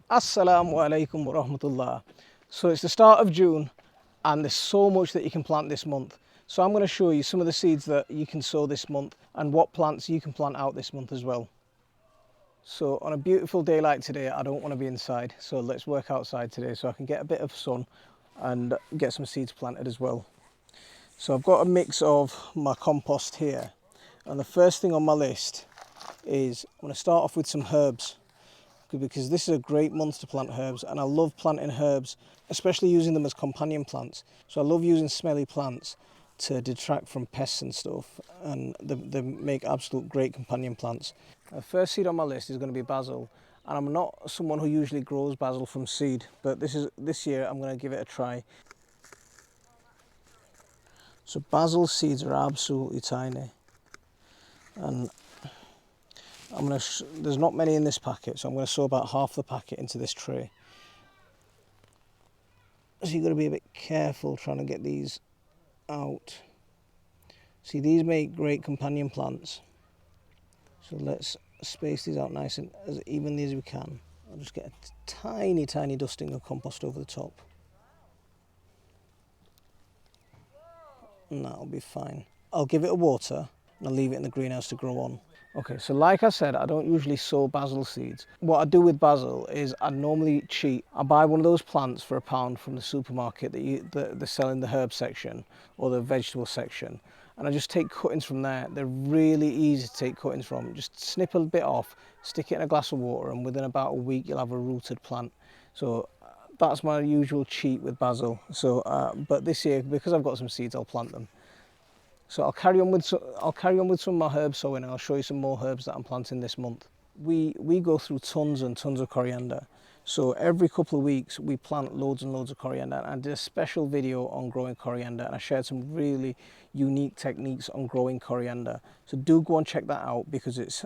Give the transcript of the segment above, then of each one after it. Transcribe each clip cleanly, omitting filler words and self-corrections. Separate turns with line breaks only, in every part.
Assalamu alaikum wa rahmatullah. So it's the start of June and there's so much that you can plant this month. So I'm going to show you some of the seeds that you can sow this month and what plants you can plant out this month as well. So on a beautiful day like today, I don't want to be inside. So let's work outside today so I can get a bit of sun and get some seeds planted as well. So I've got a mix of my compost here. And the first thing on my list is I'm going to start off with some herbs, because this is a great month to plant herbs, and I love planting herbs, especially using them as companion plants. So I love using smelly plants to detract from pests and stuff, and they make absolute great companion plants. The first seed on my list is going to be basil, and I'm not someone who usually grows basil from seed, but this year I'm going to give it a try. So basil seeds are absolutely tiny, and there's not many in this packet, so I'm going to sow about half the packet into this tray. So you've got to be a bit careful trying to get these out. See, these make great companion plants. So let's space these out nice and as evenly as we can. I'll just get a tiny dusting of compost over the top. And that'll be fine. I'll give it a water and I'll leave it in the greenhouse to grow on. Okay, so like I said, I don't usually sow basil seeds. What I do with basil is I normally cheat. I buy one of those plants for £1 from the supermarket that they sell in the herb section or the vegetable section. And I just take cuttings from there. They're really easy to take cuttings from. Just snip a bit off, stick it in a glass of water, and within about a week you'll have a rooted plant. So that's my usual cheat with basil. So, but this year, because I've got some seeds, I'll plant them. So I'll carry on with some of my herb sowing, and I'll show you some more herbs that I'm planting this month. We go through tons and tons of coriander. So every couple of weeks we plant loads and loads of coriander. And I did a special video on growing coriander, and I shared some really unique techniques on growing coriander. So do go and check that out, because it's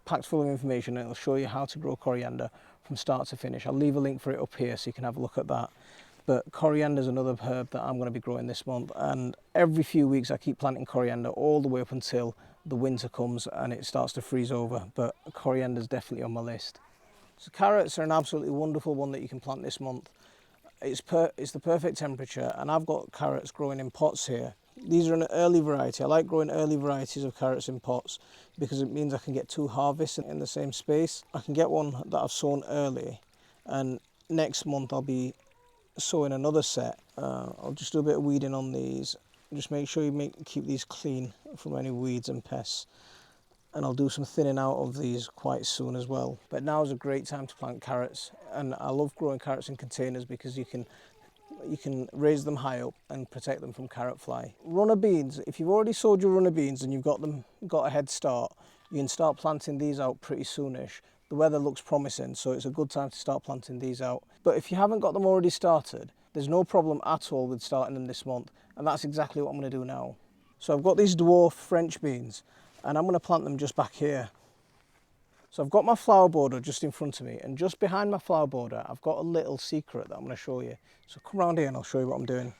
packed full of information, and it'll show you how to grow coriander from start to finish. I'll leave a link for it up here so you can have a look at that. But coriander is another herb that I'm going to be growing this month, and every few weeks I keep planting coriander all the way up until the winter comes and it starts to freeze over. But coriander is definitely on my list. So carrots are an absolutely wonderful one that you can plant this month. It's the perfect temperature, and I've got carrots growing in pots here. These are an early variety. I like growing early varieties of carrots in pots because it means I can get 2 harvests in the same space. I can get one that I've sown early, and next month I'll be sowing another set. I'll just do a bit of weeding on these. Just make sure you keep these clean from any weeds and pests. And I'll do some thinning out of these quite soon as well. But now is a great time to plant carrots, and I love growing carrots in containers because you can raise them high up and protect them from carrot fly. Runner beans, if you've already sowed your runner beans and you've got a head start, you can start planting these out pretty soonish. The weather looks promising, so it's a good time to start planting these out. But if you haven't got them already started, there's no problem at all with starting them this month, and that's exactly what I'm going to do now. So I've got these dwarf French beans, and I'm going to plant them just back here. So I've got my flower border just in front of me, and just behind my flower border I've got a little secret that I'm going to show you. So come around here and I'll show you what I'm doing.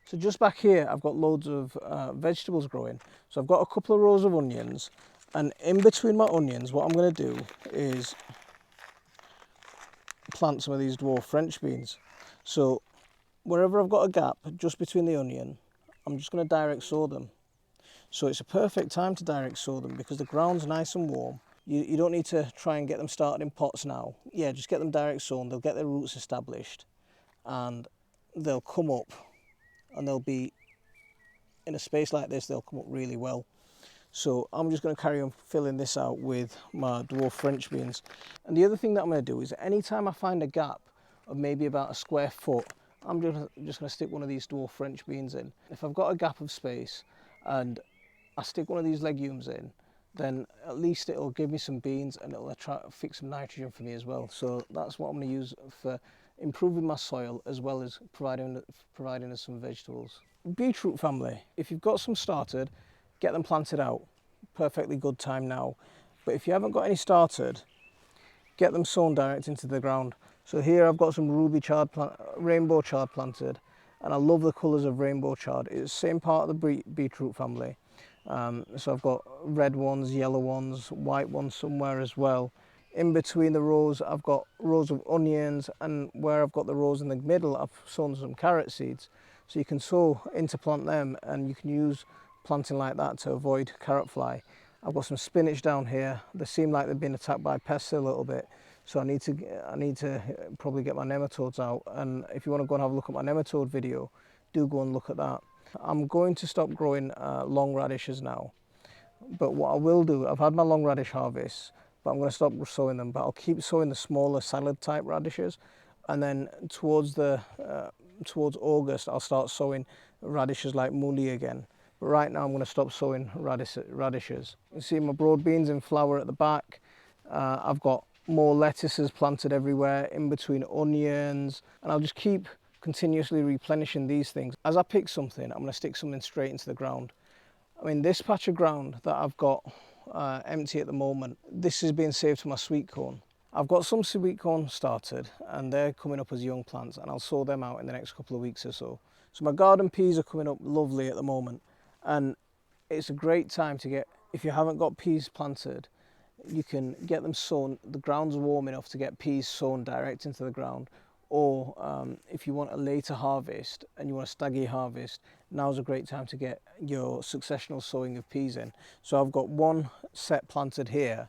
So just back here I've got loads of vegetables growing. So I've got a couple of rows of onions, and in between my onions what I'm going to do is plant some of these dwarf French beans. So wherever I've got a gap just between the onion, I'm just going to direct sow them. So it's a perfect time to direct sow them because the ground's nice and warm. You don't need to try and get them started in pots now. Yeah, just get them direct sown. They'll get their roots established, and they'll come up, and they'll be in a space like this, they'll come up really well. So I'm just going to carry on filling this out with my dwarf French beans. And the other thing that I'm going to do is anytime I find a gap of maybe about a square foot, I'm just going to stick one of these dwarf French beans in. If I've got a gap of space and I stick one of these legumes in, then at least it'll give me some beans and it'll fix some nitrogen for me as well. So that's what I'm going to use for improving my soil as well as providing us some vegetables. Beetroot family, if you've got some started, get them planted out. Perfectly good time now. But if you haven't got any started, get them sown direct into the ground. So here I've got some rainbow chard planted, and I love the colours of rainbow chard. It's the same part of the beetroot family. So I've got red ones, yellow ones, white ones somewhere as well. In between the rows, I've got rows of onions, and where I've got the rows in the middle, I've sown some carrot seeds. So you can sow, interplant them, and you can use planting like that to avoid carrot fly. I've got some spinach down here. They seem like they've been attacked by pests a little bit, so I need to probably get my nematodes out. And if you want to go and have a look at my nematode video, do go and look at that. I'm going to stop growing long radishes now. But what I will do, I've had my long radish harvest, but I'm going to stop sowing them. But I'll keep sowing the smaller salad type radishes, and then towards August I'll start sowing radishes like mouli again. But right now I'm going to stop sowing radishes. You see my broad beans in flower at the back. I've got more lettuces planted everywhere in between onions, and I'll just keep continuously replenishing these things. As I pick something, I'm going to stick something straight into the ground. I mean, this patch of ground that I've got empty at the moment, this is being saved for my sweet corn. I've got some sweet corn started, and they're coming up as young plants, and I'll sow them out in the next couple of weeks or so. So my garden peas are coming up lovely at the moment, and it's a great time to get, if you haven't got peas planted, you can get them sown. The ground's warm enough to get peas sown direct into the ground. Or if you want a later harvest and you want a staggy harvest, now's a great time to get your successional sowing of peas in. So I've got one set planted here,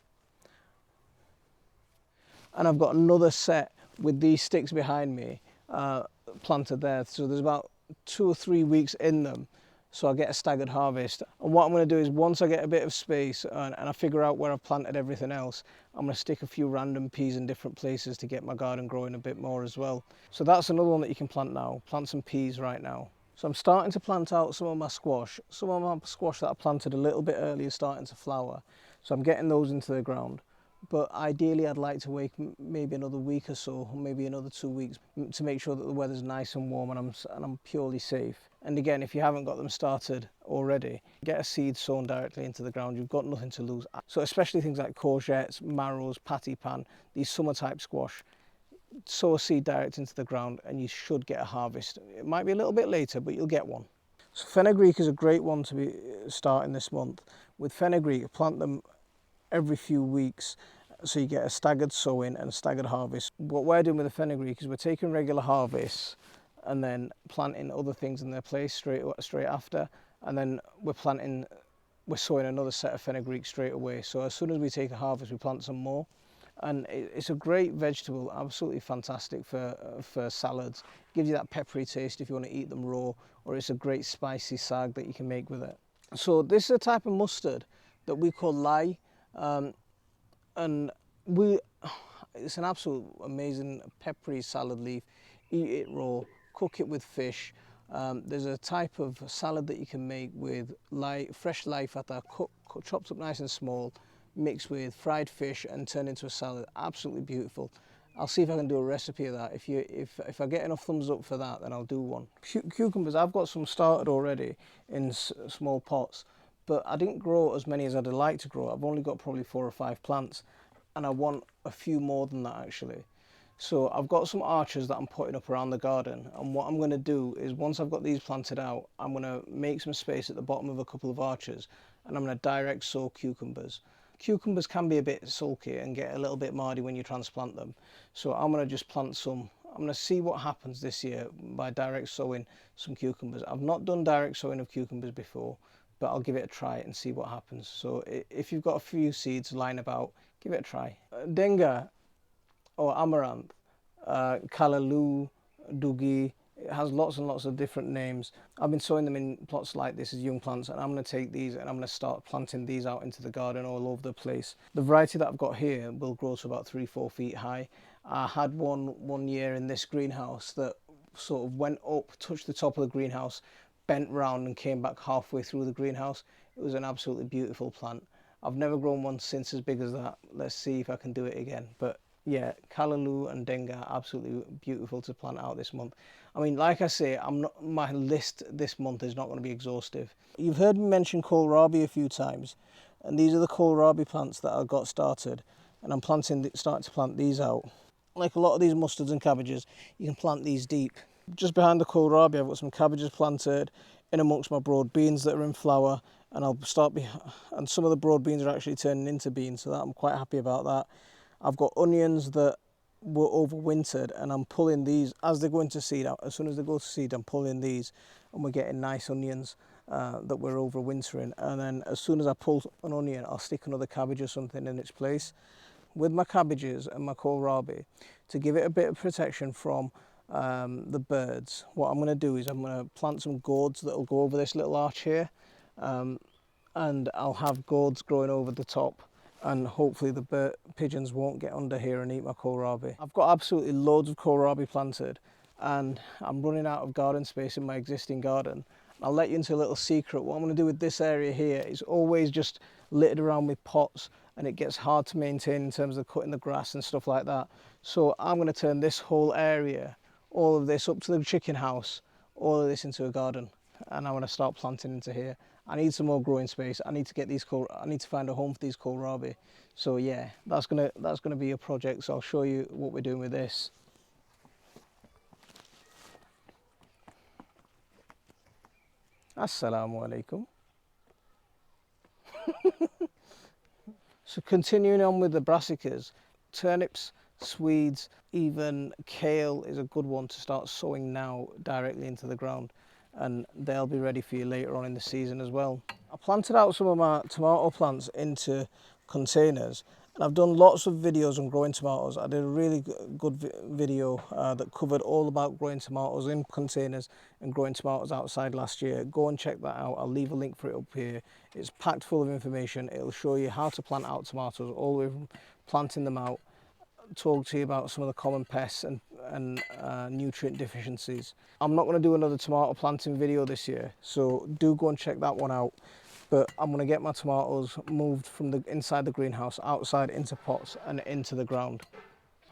and I've got another set with these sticks behind me planted there. So there's about 2 or 3 weeks in them, so I'll get a staggered harvest. And what I'm going to do is, once I get a bit of space and I figure out where I've planted everything else, I'm going to stick a few random peas in different places to get my garden growing a bit more as well. So that's another one that you can plant now. Plant some peas right now. So I'm starting to plant out some of my squash. Some of my squash that I planted a little bit earlier starting to flower. So I'm getting those into the ground. But ideally I'd like to wait maybe another week or so, maybe another 2 weeks, to make sure that the weather's nice and warm and I'm purely safe. And again, if you haven't got them started already, get a seed sown directly into the ground. You've got nothing to lose. So especially things like courgettes, marrows, patty pan, these summer type squash, sow a seed direct into the ground and you should get a harvest. It might be a little bit later, but you'll get one. So fenugreek is a great one to be starting this month. With fenugreek, plant them every few weeks, so you get a staggered sowing and a staggered harvest. What we're doing with the fenugreek is we're taking regular harvests and then planting other things in their place straight after, and then we're sowing another set of fenugreek straight away. So as soon as we take a harvest, we plant some more, and it's a great vegetable, absolutely fantastic for salads. Gives you that peppery taste if you want to eat them raw, or it's a great spicy sag that you can make with it. So this is a type of mustard that we call lye. And it's an absolute amazing peppery salad leaf. Eat it raw, cook it with fish. There's a type of salad that you can make with fresh lye feta, chopped up nice and small, mixed with fried fish and turned into a salad. Absolutely beautiful. I'll see if I can do a recipe of that. If I get enough thumbs up for that, then I'll do one. Cucumbers, I've got some started already in small pots. But I didn't grow as many as I'd like to grow. I've only got probably 4 or 5 plants, and I want a few more than that actually. So I've got some arches that I'm putting up around the garden, and what I'm going to do is, once I've got these planted out, I'm going to make some space at the bottom of a couple of arches, and I'm going to direct sow cucumbers. Cucumbers can be a bit sulky and get a little bit mardy when you transplant them, so I'm going to just plant some. I'm going to see what happens this year by direct sowing some cucumbers. I've not done direct sowing of cucumbers before, but I'll give it a try and see what happens. So if you've got a few seeds lying about, give it a try. Denga or amaranth, callaloo, doogie, it has lots and lots of different names. I've been sowing them in plots like this as young plants, and I'm going to take these and I'm going to start planting these out into the garden all over the place. The variety that I've got here will grow to about 3-4 feet high. I had one year in this greenhouse that sort of went up, touched the top of the greenhouse, bent round and came back halfway through the greenhouse. It was an absolutely beautiful plant. I've never grown one since as big as that. Let's see if I can do it again. But yeah, callaloo and denga are absolutely beautiful to plant out this month. I mean, like I say, my list this month is not going to be exhaustive. You've heard me mention kohlrabi a few times, and these are the kohlrabi plants that I got started, and I'm starting to plant these out. Like a lot of these mustards and cabbages, you can plant these deep. Just behind the kohlrabi, I've got some cabbages planted in amongst my broad beans that are in flower, and and some of the broad beans are actually turning into beans, so I'm quite happy about that. I've got onions that were overwintered, and I'm pulling these as they go into seed out. As soon as they go to seed, I'm pulling these, and we're getting nice onions that we're overwintering. And then as soon as I pull an onion, I'll stick another cabbage or something in its place. With my cabbages and my kohlrabi, to give it a bit of protection from the birds, what I'm going to do is I'm going to plant some gourds that will go over this little arch here, and I'll have gourds growing over the top, and hopefully the pigeons won't get under here and eat my kohlrabi. I've got absolutely loads of kohlrabi planted, and I'm running out of garden space in my existing garden. I'll let you into a little secret. What I'm going to do with this area here is always just littered around with pots, and it gets hard to maintain in terms of cutting the grass and stuff like that. So I'm going to turn this whole area, all of this up to the chicken house, all of this into a garden, and I'm going to start planting into here. I need some more growing space. I need to get these I need to find a home for these kohlrabi. So yeah, that's gonna be a project. So I'll show you what we're doing with this. Assalamu alaikum. So continuing on with the brassicas, turnips, swedes, even kale is a good one to start sowing now directly into the ground, and they'll be ready for you later on in the season as well. I planted out some of my tomato plants into containers, and I've done lots of videos on growing tomatoes. I did a really good video that covered all about growing tomatoes in containers and growing tomatoes outside last year. Go and check that out. I'll leave a link for it up here. It's packed full of information. It'll show you how to plant out tomatoes, all the way from planting them out, talk to you about some of the common pests and nutrient deficiencies. I'm not going to do another tomato planting video this year, so do go and check that one out. But I'm going to get my tomatoes moved from the inside the greenhouse outside into pots and into the ground.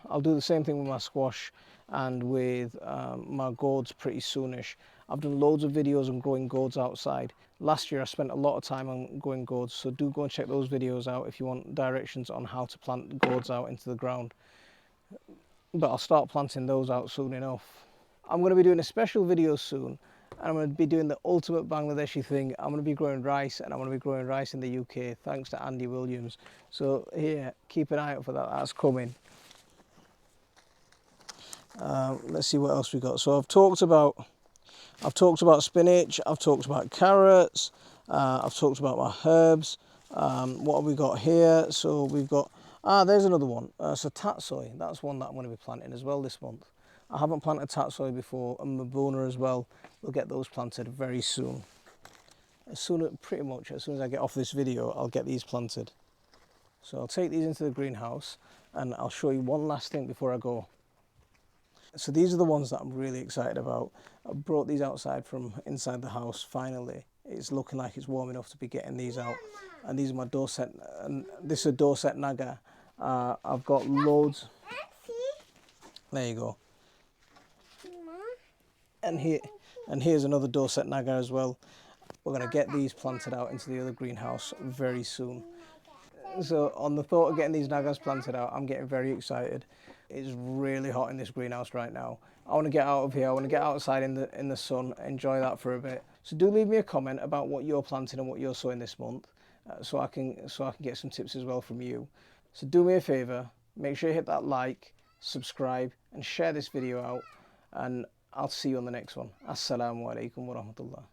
I'll do the same thing with my squash and with my gourds pretty soonish. I've done loads of videos on growing gourds outside. Last year I spent a lot of time on growing gourds, so do go and check those videos out if you want directions on how to plant gourds out into the ground. But I'll start planting those out soon enough. I'm going to be doing a special video soon, and I'm going to be doing the ultimate Bangladeshi thing. I'm going to be growing rice, and I'm going to be growing rice in the UK thanks to Andy Williams. So here, keep an eye out for that. That's coming. Let's see what else we got. So I've talked about spinach. I've talked about carrots. I've talked about my herbs. What have we got here? So we've got there's another one. So tatsoi. That's one that I'm going to be planting as well this month. I haven't planted tatsoi before, and mabuna as well. We'll get those planted very soon. Pretty much as soon as I get off this video, I'll get these planted. So I'll take these into the greenhouse, and I'll show you one last thing before I go. So these are the ones that I'm really excited about. I brought these outside from inside the house finally. It's looking like it's warm enough to be getting these out. And these are my Dorset, and this is a Dorset Naga. I've got loads. There you go. And here's another Dorset Naga as well. We're going to get these planted out into the other greenhouse very soon. So on the thought of getting these Nagas planted out, I'm getting very excited. It's really hot in this greenhouse right now. I want to get out of here. I want to get outside in the sun, enjoy that for a bit. So do leave me a comment about what you're planting and what you're sowing this month, so I can get some tips as well from you. So do me a favour, make sure you hit that like, subscribe, and share this video out, and I'll see you on the next one. Assalamu alaikum wa rahmatullah.